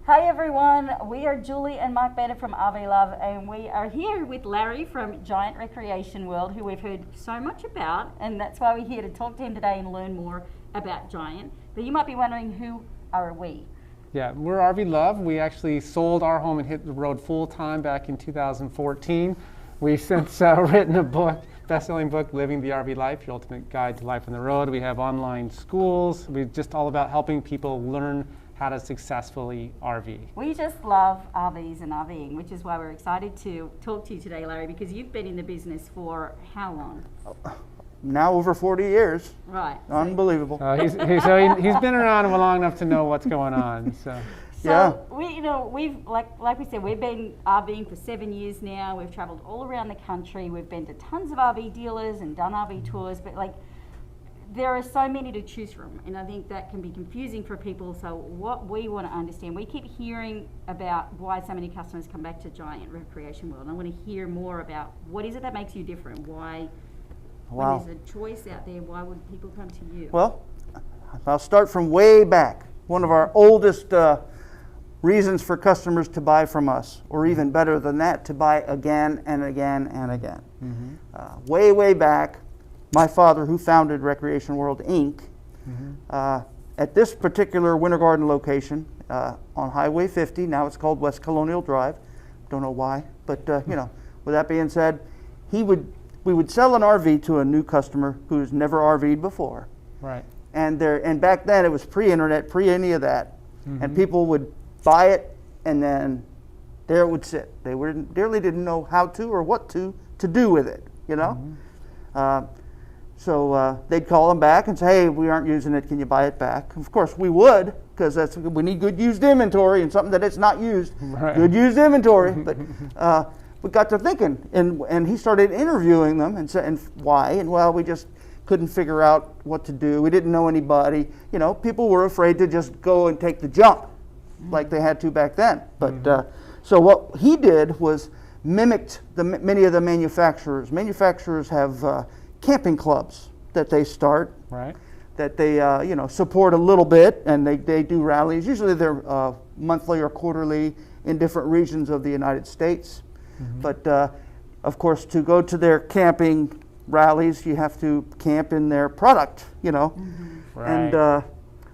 Hi everyone, we are Julie and Mike Bennett from RVLove, and we are here with Larry from Giant Recreation World, who we've heard so much about, and that's why we're here to talk to him today and learn more about Giant. But you might be wondering, who are we? Yeah, we're RVLove. We actually sold our home and hit the road full time back in 2014. We've since written a book, best-selling book, Living the RV Life, Your Ultimate Guide to Life on the Road. We have online schools. We're just all about helping people learn how to successfully RV. We just love RVs and RVing, which is why we're excited to talk to you today, Larry, because you've been in the business for how long? Now over 40 years. Right. Unbelievable. He's been around long enough to know what's going on. So Yeah. we've like we said, we've been RVing for 7 years now. We've traveled all around the country. We've been to tons of RV dealers and done RV tours, but there are so many to choose from, and I think that can be confusing for people. So what we want to understand, we keep hearing about why so many customers come back to Giant Recreation World, and I want to hear more about what is it that makes you different. Why, Wow. when there's a choice out there, why would people come to you? Well, I'll start from way back. One of our oldest reasons for customers to buy from us, or even better than that, to buy again and again and again. Way back, my father, who founded Recreation World, Inc., at this particular Winter Garden location on Highway 50, now it's called West Colonial Drive, don't know why, but with that being said, we would sell an RV to a new customer who's never RV'd before. right. And back then it was pre-internet, pre any of that, and people would buy it and then there it would sit. They really didn't know how to or what to do with it, So they'd call them back and say, hey, we aren't using it, can you buy it back? Of course we would, because we need good used inventory, and something that it's not used, Right. good used inventory. But we got to thinking, and he started interviewing them and saying why, and well, we just couldn't figure out what to do. We didn't know anybody. People were afraid to just go and take the jump like they had to back then. But so what he did was mimicked many of the manufacturers. Manufacturers have camping clubs that they start, Right. that they support a little bit, and they do rallies. Usually they're monthly or quarterly in different regions of the United States. But of course, to go to their camping rallies, you have to camp in their product, Right. And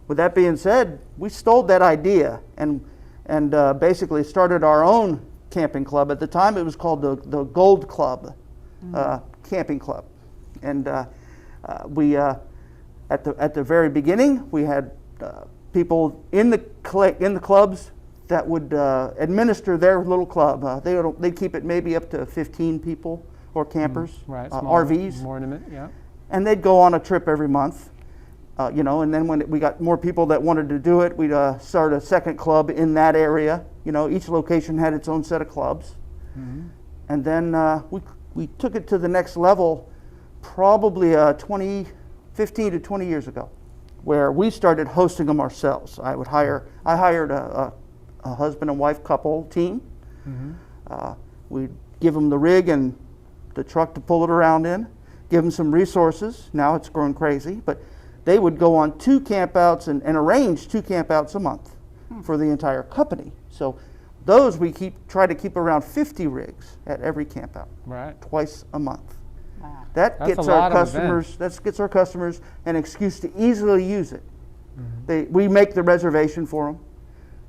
with that being said, we stole that idea and basically started our own camping club. At the time, it was called the Gold Club Camping Club. And we, at the very beginning, we had people in the clubs that would administer their little club. They'd keep it maybe up to 15 people or campers, Right. Smaller, RVs, more intimate. Yeah. and they'd go on a trip every month. And then when we got more people that wanted to do it, we'd start a second club in that area. Each location had its own set of clubs. And then we took it to the next level probably 15 to 20 years ago, where we started hosting them ourselves. I hired a husband and wife couple team. We'd give them the rig and the truck to pull it around in, give them some resources. Now it's grown crazy, but they would go on 2 campouts and arrange 2 campouts a month for the entire company. So those we try to keep around 50 rigs at every campout, Right. twice a month. Wow. That That's gets a our lot of customers. That gets our customers an excuse to easily use it. We make the reservation for them.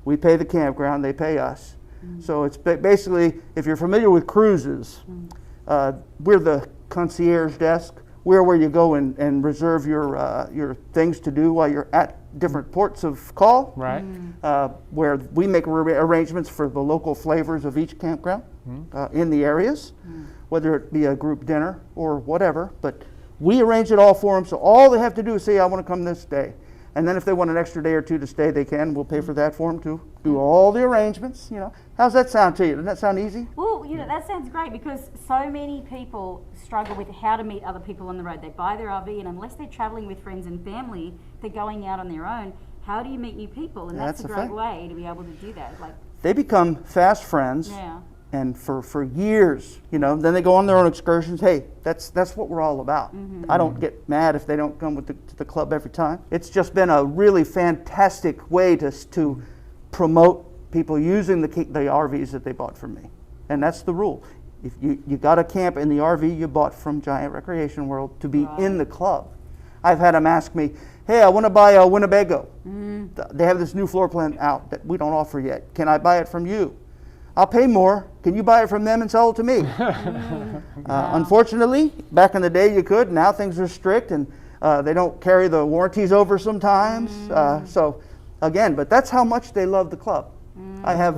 We pay the campground. They pay us. So it's basically, if you're familiar with cruises, we're the concierge desk. We're where you go and reserve your things to do while you're at different ports of call. Right. Where we make arrangements for the local flavors of each campground in the areas, whether it be a group dinner or whatever. But we arrange it all for them, so all they have to do is say, I want to come this day. And then if they want an extra day or 2 to stay, they can. We'll pay for that for them too. Do all the arrangements, How's that sound to you? Doesn't that sound easy? Well, that sounds great, because so many people struggle with how to meet other people on the road. They buy their RV, and unless they're traveling with friends and family, they're going out on their own. How do you meet new people? And that's a great way to be able to do that. They become fast friends. Yeah. And for years, then they go on their own excursions. Hey, that's what we're all about. I don't get mad if they don't come to the club every time. It's just been a really fantastic way to promote people using the RVs that they bought from me. And that's the rule. If you got to camp in the RV you bought from Giant Recreation World to be in the club. I've had them ask me, hey, I want to buy a Winnebago. They have this new floor plan out that we don't offer yet. Can I buy it from you? I'll pay more. Can you buy it from them and sell it to me? Unfortunately, back in the day you could. Now things are strict and they don't carry the warranties over sometimes. So again, but that's how much they love the club. I have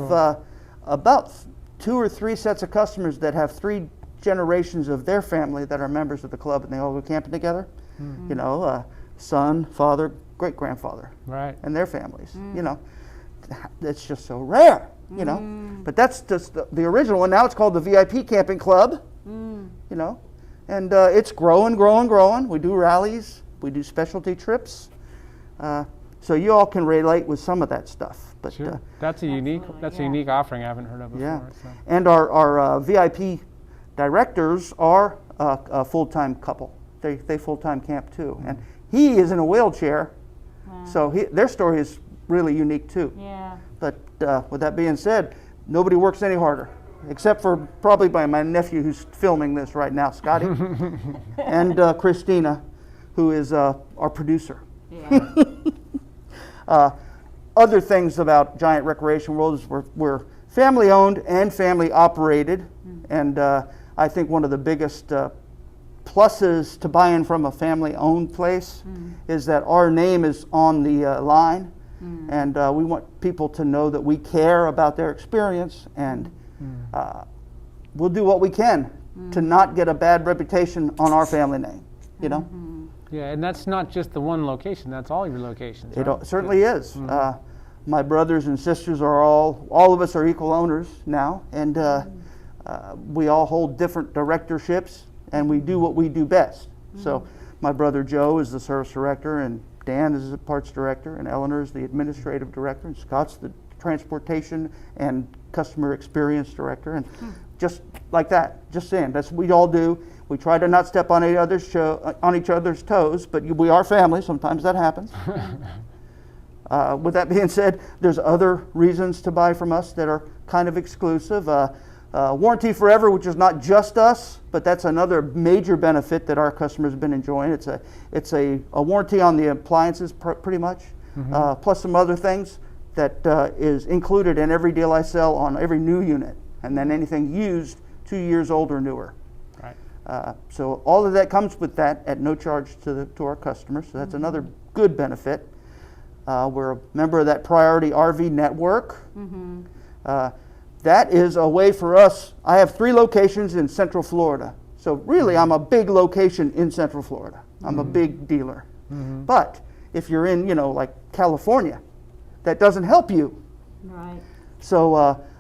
about 2 or 3 sets of customers that have 3 generations of their family that are members of the club, and they all go camping together. You know, son, father, great-grandfather, and their families. You know, it's just so rare. You know, but that's just the original one. Now it's called the VIP Camping Club. You know, and it's growing. We do rallies, we do specialty trips, so you all can relate with some of that stuff. But sure. That's a unique offering I haven't heard of before. Yeah, so. And our VIP directors are a full-time couple. They full-time camp too, and he is in a wheelchair, so their story is really unique too. Yeah. But with that being said, nobody works any harder, except for probably by my nephew who's filming this right now, Scotty, and Christina, who is our producer. Yeah. Other things about Giant Recreation World is we're family owned and family operated, and I think one of the biggest pluses to buying from a family owned place is that our name is on the line. And we want people to know that we care about their experience, and we'll do what we can to not get a bad reputation on our family name, you know? Yeah, and that's not just the one location, that's all your locations, right? It certainly is. My brothers and sisters are all of us are equal owners now, and we all hold different directorships, and we do what we do best. So my brother Joe is the service director, and Dan is the parts director, and Eleanor is the administrative director, and Scott's the transportation and customer experience director, and just like that, just saying, that's what we all do. We try to not step on each other's toes, but we are family, sometimes that happens. With that being said, there's other reasons to buy from us that are kind of exclusive. Warranty forever, which is not just us, but that's another major benefit that our customers have been enjoying. It's a warranty on the appliances pretty much, plus some other things that is included in every deal I sell on every new unit, and then anything used 2 years old or newer. Right. So all of that comes with that at no charge to our customers. So that's another good benefit. We're a member of that Priority RV Network. That is a way for us. I have 3 locations in Central Florida. So really, I'm a big location in Central Florida. I'm a big dealer. But if you're in, like California, that doesn't help you. Right. So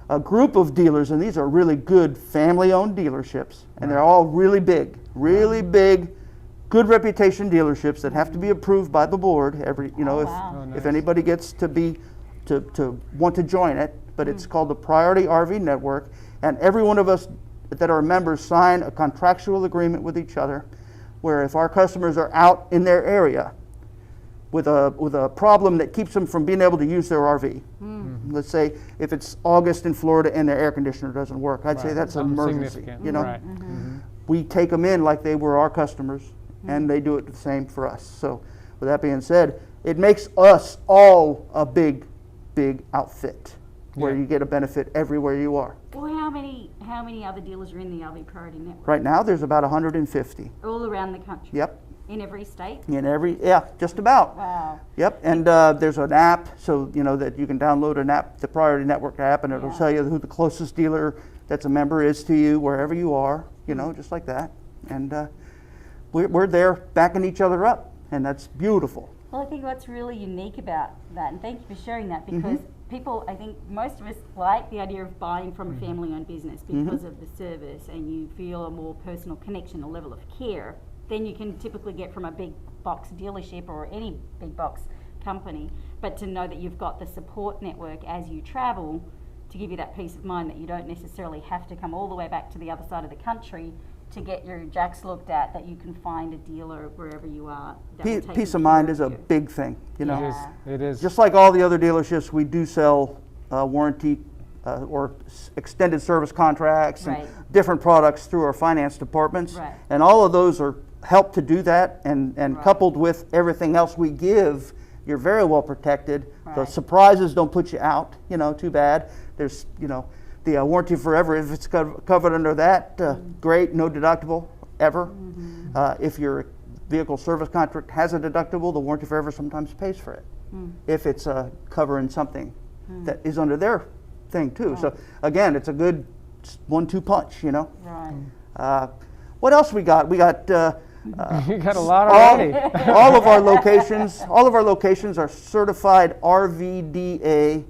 a group of dealers, and these are really good family-owned dealerships, and they're all really big, good reputation dealerships that have to be approved by the board every, if anybody gets to want to join it. But it's called the Priority RV Network, and every one of us that are members sign a contractual agreement with each other, where if our customers are out in their area with a problem that keeps them from being able to use their RV, let's say if it's August in Florida and their air conditioner doesn't work, I'd say that's an emergency. Right. We take them in like they were our customers, and they do it the same for us. So with that being said, it makes us all a big outfit, where you get a benefit everywhere you are. Well, how many other dealers are in the RV Priority Network? Right now, there's about 150. All around the country? Yep. In every state? Just about. Wow. Yep, and there's an app, so that you can download an app, the Priority Network app, and it'll tell you who the closest dealer that's a member is to you, wherever you are, just like that. And we're there backing each other up, and that's beautiful. Well, I think what's really unique about that, and thank you for sharing that, because people, I think most of us like the idea of buying from a family-owned business because of the service, and you feel a more personal connection, a level of care than you can typically get from a big box dealership or any big box company. But to know that you've got the support network as you travel to give you that peace of mind that you don't necessarily have to come all the way back to the other side of the country to get your jacks looked at, that you can find a dealer wherever you are. Peace of mind is a big thing, It is. Just like all the other dealerships, we do sell warranty or extended service contracts and Right. different products through our finance departments. Right. And all of those are help to do that, and Right. coupled with everything else we give, you're very well protected. The Right. surprises don't put you out, too bad. There's, the warranty forever, if it's covered under that, great, no deductible ever. If your vehicle service contract has a deductible, the warranty forever sometimes pays for it. If it's covering something that is under their thing too. So again, it's a good 1-2 punch, Right. What else we got? We got You got a lot already. all of our locations are certified RVDA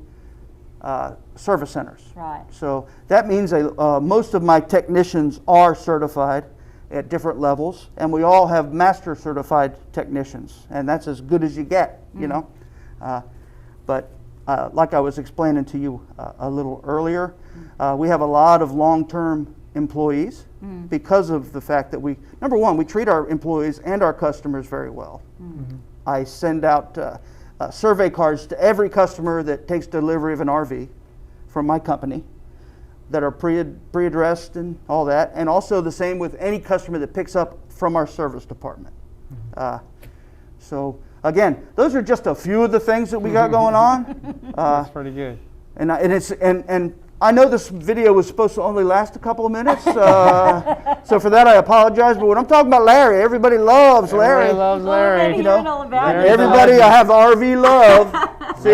service centers. Right. So that means most of my technicians are certified at different levels, and we all have master certified technicians, and that's as good as you get, But like I was explaining to you a little earlier, we have a lot of long-term employees because of the fact that number one, we treat our employees and our customers very well. I send out survey cards to every customer that takes delivery of an RV from my company that are pre-addressed and all that, and also the same with any customer that picks up from our service department. So again, those are just a few of the things that we got going on. That's pretty good. And I know this video was supposed to only last a couple of minutes, so for that I apologize. But when I'm talking about Larry, everybody loves Larry. Everybody loves Well, we're Larry. gonna hear it all about Everybody, I have RV love.